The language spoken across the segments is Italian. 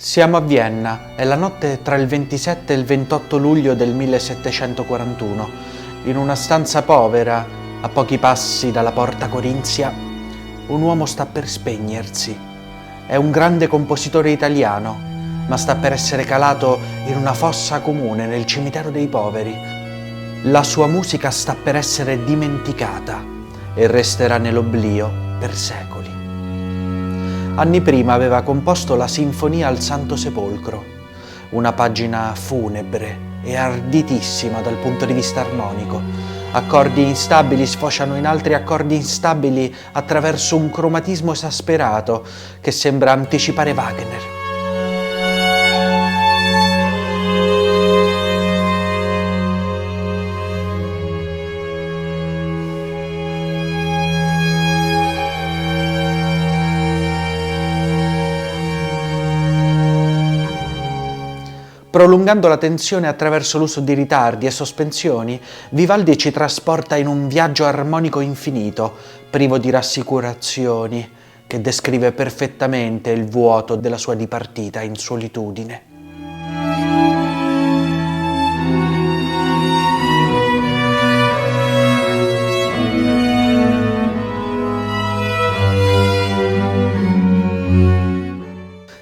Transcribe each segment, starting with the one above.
Siamo a Vienna, è la notte tra il 27 e il 28 luglio del 1741. In una stanza povera, a pochi passi dalla porta corinzia, un uomo sta per spegnersi. È un grande compositore italiano, ma sta per essere calato in una fossa comune nel cimitero dei poveri. La sua musica sta per essere dimenticata e resterà nell'oblio per secoli. Anni prima aveva composto la Sinfonia al Santo Sepolcro, una pagina funebre e arditissima dal punto di vista armonico. Accordi instabili sfociano in altri accordi instabili attraverso un cromatismo esasperato che sembra anticipare Wagner. Prolungando la tensione attraverso l'uso di ritardi e sospensioni, Vivaldi ci trasporta in un viaggio armonico infinito, privo di rassicurazioni, che descrive perfettamente il vuoto della sua dipartita in solitudine.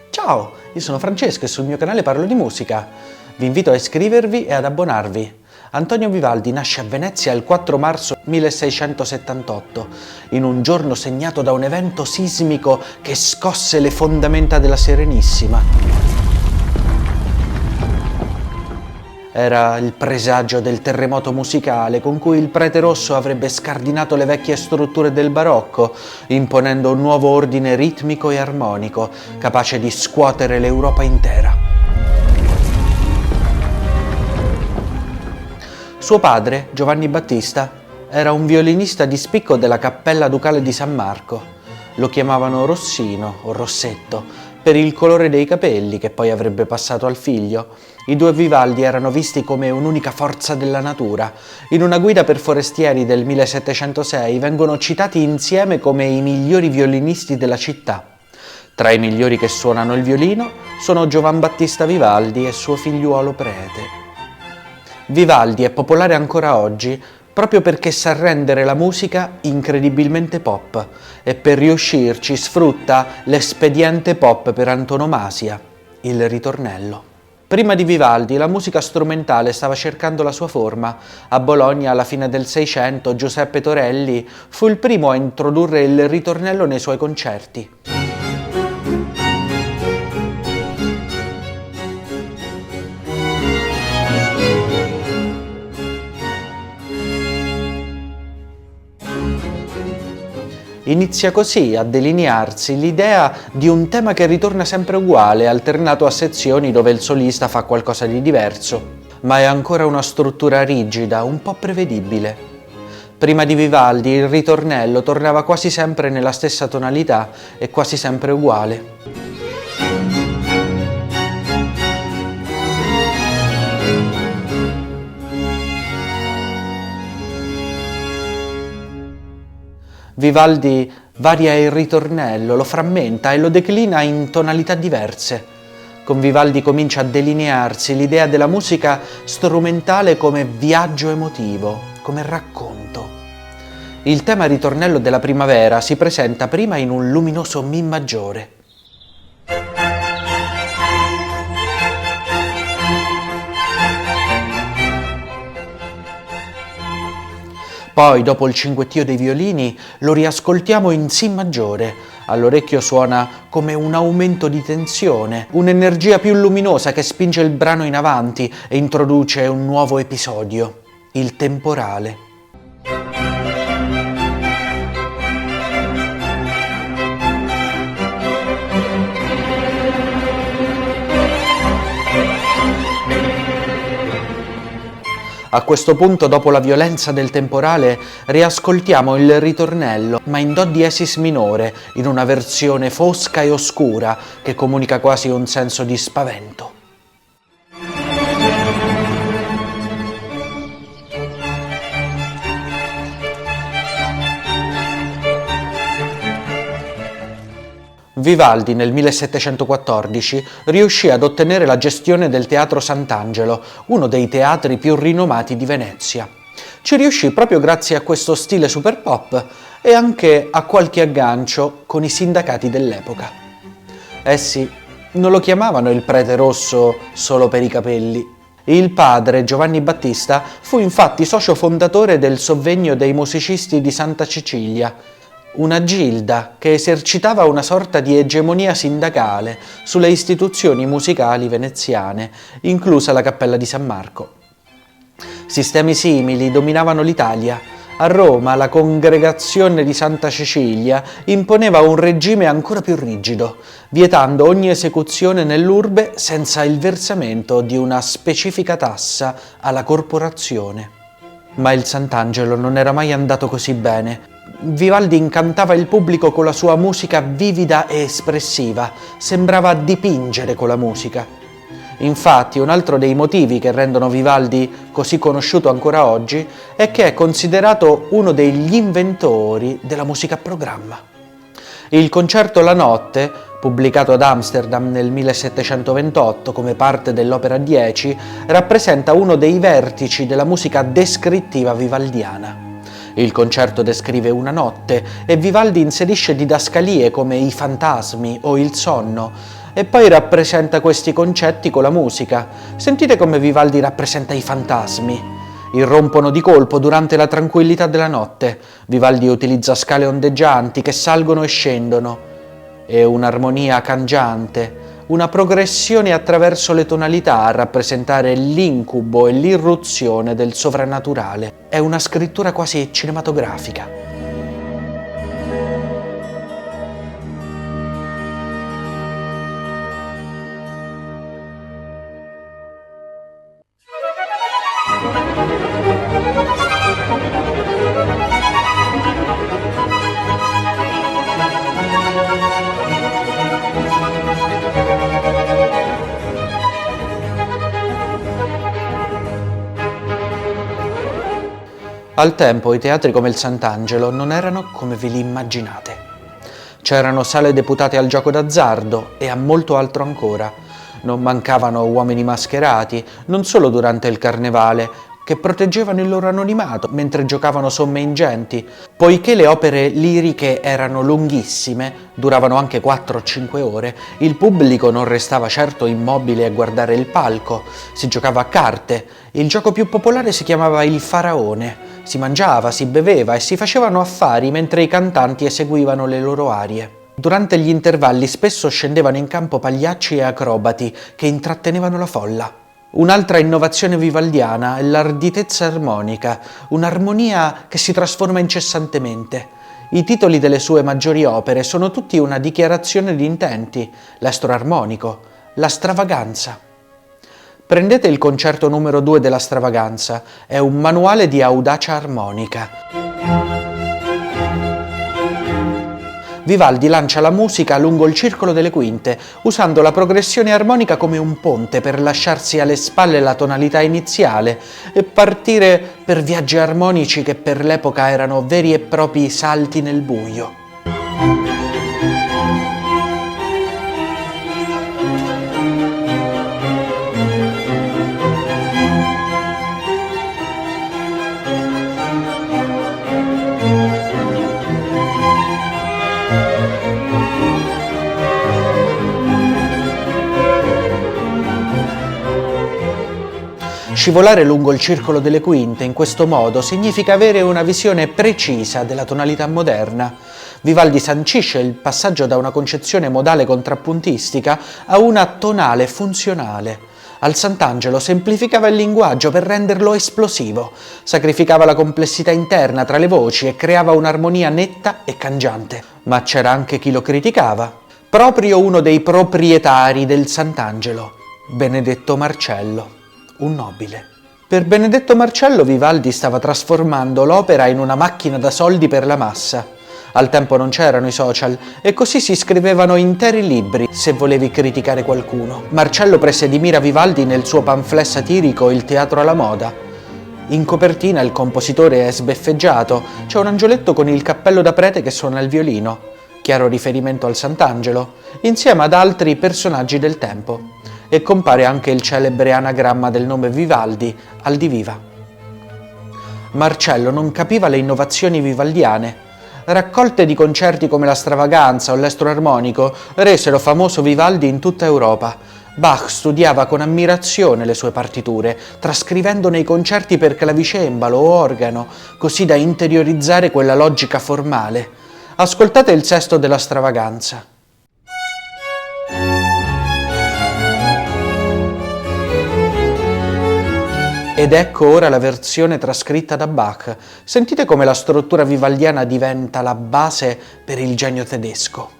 Ciao! Io sono Francesco e sul mio canale parlo di musica. Vi invito a iscrivervi e ad abbonarvi. Antonio Vivaldi nasce a Venezia il 4 marzo 1678, in un giorno segnato da un evento sismico che scosse le fondamenta della Serenissima. Era il presagio del terremoto musicale con cui il prete rosso avrebbe scardinato le vecchie strutture del barocco, imponendo un nuovo ordine ritmico e armonico, capace di scuotere l'Europa intera. Suo padre, Giovanni Battista, era un violinista di spicco della Cappella Ducale di San Marco. Lo chiamavano Rossino o Rossetto, per il colore dei capelli che poi avrebbe passato al figlio. I due Vivaldi erano visti come un'unica forza della natura. In una guida per forestieri del 1706 vengono citati insieme come i migliori violinisti della città. Tra i migliori che suonano il violino sono Giovan Battista Vivaldi e suo figliuolo prete. Vivaldi è popolare ancora oggi proprio perché sa rendere la musica incredibilmente pop e per riuscirci sfrutta l'espediente pop per antonomasia, il ritornello. Prima di Vivaldi la musica strumentale stava cercando la sua forma. A Bologna alla fine del Seicento Giuseppe Torelli fu il primo a introdurre il ritornello nei suoi concerti. Inizia così a delinearsi l'idea di un tema che ritorna sempre uguale, alternato a sezioni dove il solista fa qualcosa di diverso, ma è ancora una struttura rigida, un po' prevedibile. Prima di Vivaldi il ritornello tornava quasi sempre nella stessa tonalità e quasi sempre uguale. Vivaldi varia il ritornello, lo frammenta e lo declina in tonalità diverse. Con Vivaldi comincia a delinearsi l'idea della musica strumentale come viaggio emotivo, come racconto. Il tema ritornello della primavera si presenta prima in un luminoso Mi maggiore. Poi, dopo il cinguettio dei violini, lo riascoltiamo in Si maggiore. All'orecchio suona come un aumento di tensione, un'energia più luminosa che spinge il brano in avanti e introduce un nuovo episodio, il temporale. A questo punto, dopo la violenza del temporale, riascoltiamo il ritornello, ma in do diesis minore, in una versione fosca e oscura che comunica quasi un senso di spavento. Vivaldi nel 1714 riuscì ad ottenere la gestione del Teatro Sant'Angelo, uno dei teatri più rinomati di Venezia. Ci riuscì proprio grazie a questo stile super pop e anche a qualche aggancio con i sindacati dell'epoca. Eh sì, non lo chiamavano il prete rosso solo per i capelli. Il padre, Giovanni Battista, fu infatti socio fondatore del Sovvegno dei musicisti di Santa Cecilia, una gilda che esercitava una sorta di egemonia sindacale sulle istituzioni musicali veneziane, inclusa la Cappella di San Marco. Sistemi simili dominavano l'Italia. A Roma la congregazione di Santa Cecilia imponeva un regime ancora più rigido, vietando ogni esecuzione nell'urbe senza il versamento di una specifica tassa alla corporazione. Ma il Sant'Angelo non era mai andato così bene. Vivaldi incantava il pubblico con la sua musica vivida e espressiva, sembrava dipingere con la musica. Infatti, un altro dei motivi che rendono Vivaldi così conosciuto ancora oggi è che è considerato uno degli inventori della musica a programma. Il concerto La notte, pubblicato ad Amsterdam nel 1728 come parte dell'opera 10, rappresenta uno dei vertici della musica descrittiva vivaldiana. Il concerto descrive una notte e Vivaldi inserisce didascalie come i fantasmi o il sonno e poi rappresenta questi concetti con la musica. Sentite come Vivaldi rappresenta i fantasmi. Irrompono di colpo durante la tranquillità della notte. Vivaldi utilizza scale ondeggianti che salgono e scendono e un'armonia cangiante, una progressione attraverso le tonalità a rappresentare l'incubo e l'irruzione del sovrannaturale. È una scrittura quasi cinematografica. Al tempo i teatri come il Sant'Angelo non erano come ve li immaginate. C'erano sale deputate al gioco d'azzardo e a molto altro ancora. Non mancavano uomini mascherati, non solo durante il carnevale, che proteggevano il loro anonimato mentre giocavano somme ingenti. Poiché le opere liriche erano lunghissime, duravano anche 4-5 ore, il pubblico non restava certo immobile a guardare il palco, si giocava a carte. Il gioco più popolare si chiamava il faraone. Si mangiava, si beveva e si facevano affari mentre i cantanti eseguivano le loro arie. Durante gli intervalli spesso scendevano in campo pagliacci e acrobati che intrattenevano la folla. Un'altra innovazione vivaldiana è l'arditezza armonica, un'armonia che si trasforma incessantemente. I titoli delle sue maggiori opere sono tutti una dichiarazione di intenti, l'estro armonico, la stravaganza. Prendete il concerto numero 2 della Stravaganza, è un manuale di audacia armonica. Vivaldi lancia la musica lungo il circolo delle quinte, usando la progressione armonica come un ponte per lasciarsi alle spalle la tonalità iniziale e partire per viaggi armonici che per l'epoca erano veri e propri salti nel buio. Scivolare lungo il circolo delle quinte in questo modo significa avere una visione precisa della tonalità moderna. Vivaldi sancisce il passaggio da una concezione modale contrappuntistica a una tonale funzionale. Al Sant'Angelo semplificava il linguaggio per renderlo esplosivo, sacrificava la complessità interna tra le voci e creava un'armonia netta e cangiante. Ma c'era anche chi lo criticava. Proprio uno dei proprietari del Sant'Angelo, Benedetto Marcello. Un nobile. Per Benedetto Marcello Vivaldi stava trasformando l'opera in una macchina da soldi per la massa. Al tempo non c'erano i social e così si scrivevano interi libri se volevi criticare qualcuno. Marcello prese di mira Vivaldi nel suo pamphlet satirico Il teatro alla moda. In copertina il compositore è sbeffeggiato, c'è un angioletto con il cappello da prete che suona il violino. chiaro riferimento al Sant'Angelo, insieme ad altri personaggi del tempo, e compare anche il celebre anagramma del nome Vivaldi, al di viva. Marcello non capiva le innovazioni vivaldiane. Raccolte di concerti come la Stravaganza o l'Estro Armonico resero famoso Vivaldi in tutta Europa. Bach studiava con ammirazione le sue partiture, trascrivendo nei concerti per clavicembalo o organo, così da interiorizzare quella logica formale. Ascoltate il sesto della Stravaganza. Ed ecco ora la versione trascritta da Bach. Sentite come la struttura vivaldiana diventa la base per il genio tedesco.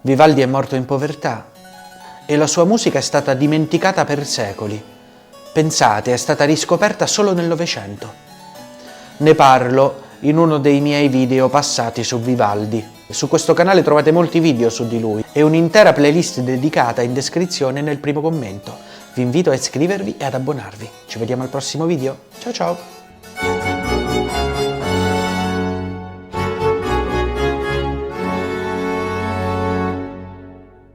Vivaldi è morto in povertà e la sua musica è stata dimenticata per secoli. Pensate, è stata riscoperta solo nel Novecento. Ne parlo in uno dei miei video passati su Vivaldi. Su questo canale trovate molti video su di lui e un'intera playlist dedicata in descrizione nel primo commento. Vi invito a iscrivervi e ad abbonarvi. Ci vediamo al prossimo video. Ciao ciao!